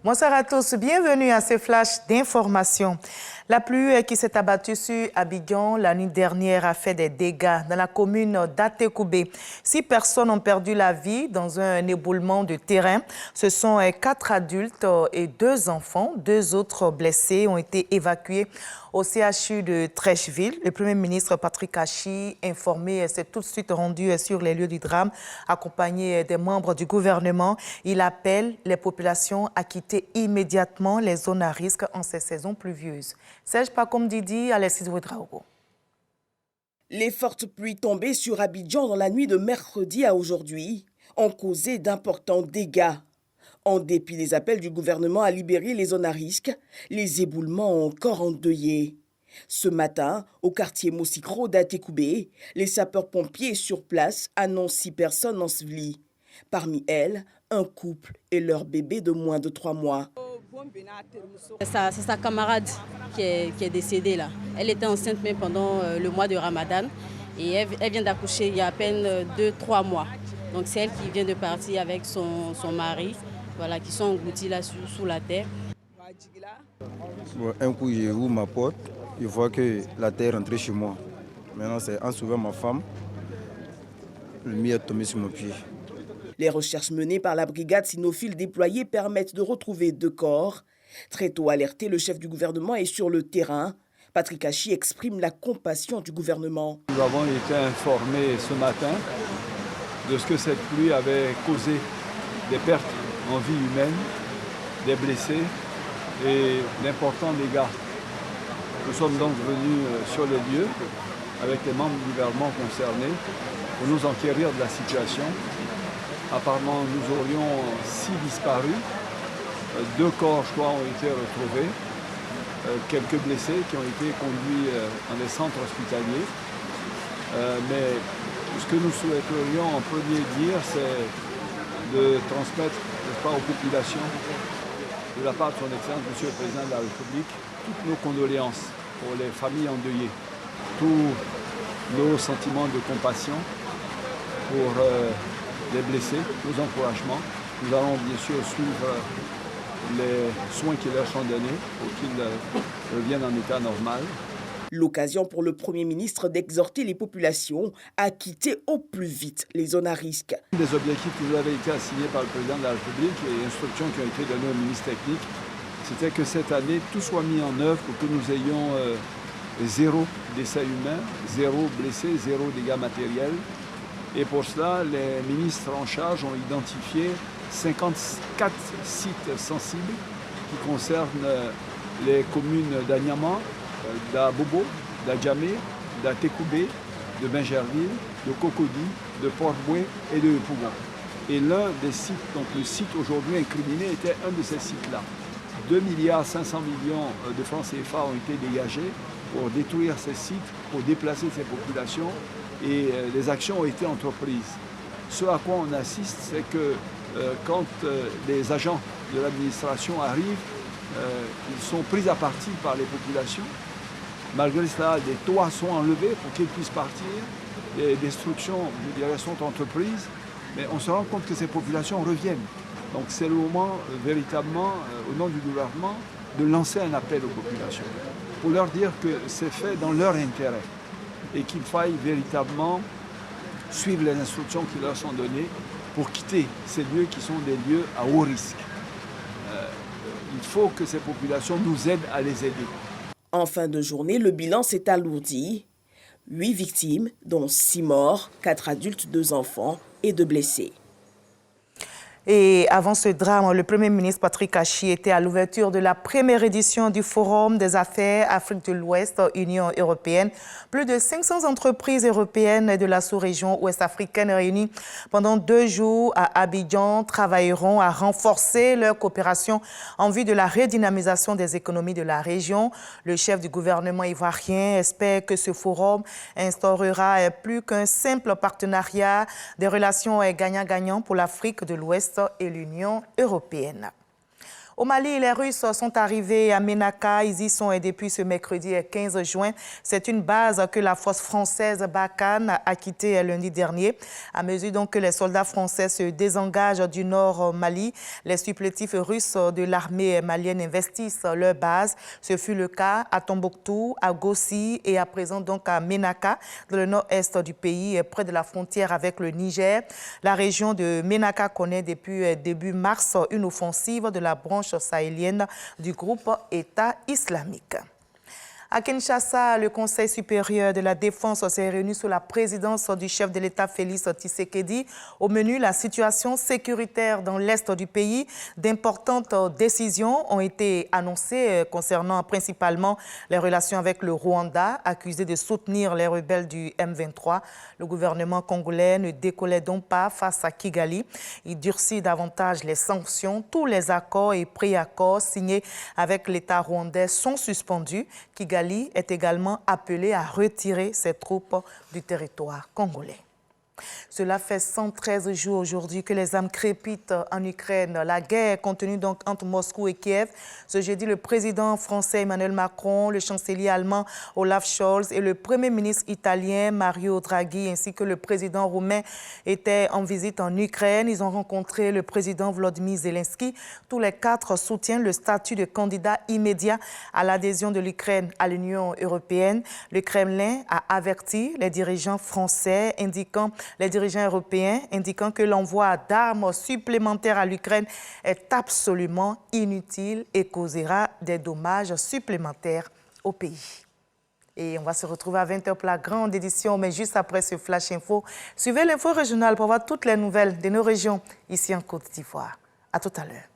Bonsoir à tous, bienvenue à ce flash d'information. La pluie qui s'est abattue sur Abidjan la nuit dernière a fait des dégâts dans la commune d'Atekoubé. 6 personnes ont perdu la vie dans un éboulement de terrain. Ce sont 4 adultes et 2 enfants. 2 autres blessés ont été évacués au CHU de Trècheville. Le Premier ministre Patrick Achi, informé, s'est tout de suite rendu sur les lieux du drame, accompagné des membres du gouvernement. Il appelle les populations à quitter immédiatement les zones à risque en ces saisons pluvieuses. Serge Pacom Didi, Alexis Ouedraogo. Les fortes pluies tombées sur Abidjan dans la nuit de mercredi à aujourd'hui ont causé d'importants dégâts. En dépit des appels du gouvernement à libérer les zones à risque, les éboulements ont encore endeuillé. Ce matin, au quartier Mosikro d'Atekoubé, les sapeurs-pompiers sur place annoncent 6 personnes ensevelies. Parmi elles, un couple et leur bébé de moins de 3 mois. C'est sa camarade qui est décédée là. Elle était enceinte même pendant le mois de Ramadan et elle vient d'accoucher il y a à peine 2-3 mois. Donc c'est elle qui vient de partir avec son mari, voilà, qui sont engloutis là sous la terre. Un coup j'ai ouvert ma porte, je vois que la terre est rentrée chez moi. Maintenant c'est en sauvant ma femme, le mien est tombé sur mon pied. Les recherches menées par la brigade cynophile déployée permettent de retrouver 2 corps. Très tôt alerté, le chef du gouvernement est sur le terrain. Patrick Achi exprime la compassion du gouvernement. Nous avons été informés ce matin de ce que cette pluie avait causé des pertes en vie humaine, des blessés et d'importants dégâts. Nous sommes donc venus sur les lieux avec les membres du gouvernement concernés pour nous enquérir de la situation. Apparemment, nous aurions 6 disparus. 2 corps, je crois, ont été retrouvés. Quelques blessés qui ont été conduits dans des centres hospitaliers. Mais ce que nous souhaiterions en premier dire, c'est de transmettre aux populations, de la part de son Excellence, Monsieur le Président de la République, toutes nos condoléances pour les familles endeuillées, tous nos sentiments de compassion pour les blessés, nos encouragements. Nous allons bien sûr suivre les soins qui leur sont donnés pour qu'ils reviennent en état normal. L'occasion pour le Premier ministre d'exhorter les populations à quitter au plus vite les zones à risque. Un des objectifs qui nous avaient été assignés par le Président de la République et instructions qui ont été données au ministre technique, c'était que cette année, tout soit mis en œuvre pour que nous ayons 0 décès humain, 0 blessés, 0 dégâts matériels. Et pour cela, les ministres en charge ont identifié 54 sites sensibles qui concernent les communes d'Anyama, d'Abobo, d'Adjamé, d'Atekoubé, de Bingerville, de Cocody, de Port-Boué et de Pougon. Et l'un des sites, donc le site aujourd'hui incriminé, était un de ces sites-là. 2,5 milliards de francs CFA ont été dégagés pour détruire ces sites, pour déplacer ces populations. Et les actions ont été entreprises. Ce à quoi on assiste, c'est que quand les agents de l'administration arrivent, ils sont pris à partie par les populations. Malgré cela, des toits sont enlevés pour qu'ils puissent partir. Les destructions, je dirais, sont entreprises. Mais on se rend compte que ces populations reviennent. Donc c'est le moment, véritablement, au nom du gouvernement, de lancer un appel aux populations pour leur dire que c'est fait dans leur intérêt et qu'il faille véritablement suivre les instructions qui leur sont données pour quitter ces lieux qui sont des lieux à haut risque. Il faut que ces populations nous aident à les aider. En fin de journée, le bilan s'est alourdi. 8 victimes, dont 6 morts, 4 adultes, 2 enfants et 2 blessés. Et avant ce drame, le Premier ministre Patrick Achi était à l'ouverture de la première édition du Forum des affaires Afrique de l'Ouest, Union européenne. Plus de 500 entreprises européennes de la sous-région ouest-africaine réunies pendant 2 jours à Abidjan travailleront à renforcer leur coopération en vue de la redynamisation des économies de la région. Le chef du gouvernement ivoirien espère que ce forum instaurera plus qu'un simple partenariat, des relations gagnant-gagnant pour l'Afrique de l'Ouest et l'Union européenne. Au Mali, les Russes sont arrivés à Ménaka. Ils y sont depuis ce mercredi 15 juin. C'est une base que la force française Barkhane a quittée lundi dernier. À mesure donc que les soldats français se désengagent du nord Mali, les supplétifs russes de l'armée malienne investissent leur base. Ce fut le cas à Tombouctou, à Gossi et à présent donc à Ménaka, dans le nord-est du pays, près de la frontière avec le Niger. La région de Ménaka connaît depuis début mars une offensive de la branche sahélienne du groupe État islamique. À Kinshasa, le Conseil supérieur de la défense s'est réuni sous la présidence du chef de l'État Félix Tshisekedi. Au menu, la situation sécuritaire dans l'est du pays. D'importantes décisions ont été annoncées concernant principalement les relations avec le Rwanda, accusé de soutenir les rebelles du M23. Le gouvernement congolais ne décollait donc pas face à Kigali. Il durcit davantage les sanctions. Tous les accords et préaccords signés avec l'État rwandais sont suspendus. Kigali est également appelé à retirer ses troupes du territoire congolais. Cela fait 113 jours aujourd'hui que les âmes crépitent en Ukraine. La guerre continue donc entre Moscou et Kiev. Ce jeudi, le président français Emmanuel Macron, le chancelier allemand Olaf Scholz et le premier ministre italien Mario Draghi ainsi que le président roumain étaient en visite en Ukraine. Ils ont rencontré le président Volodymyr Zelensky. Tous les quatre soutiennent le statut de candidat immédiat à l'adhésion de l'Ukraine à l'Union européenne. Le Kremlin a averti les dirigeants français les dirigeants européens indiquant que l'envoi d'armes supplémentaires à l'Ukraine est absolument inutile et causera des dommages supplémentaires au pays. Et on va se retrouver à 20h pour la grande édition, mais juste après ce Flash Info. Suivez l'info régionale pour voir toutes les nouvelles de nos régions ici en Côte d'Ivoire. À tout à l'heure.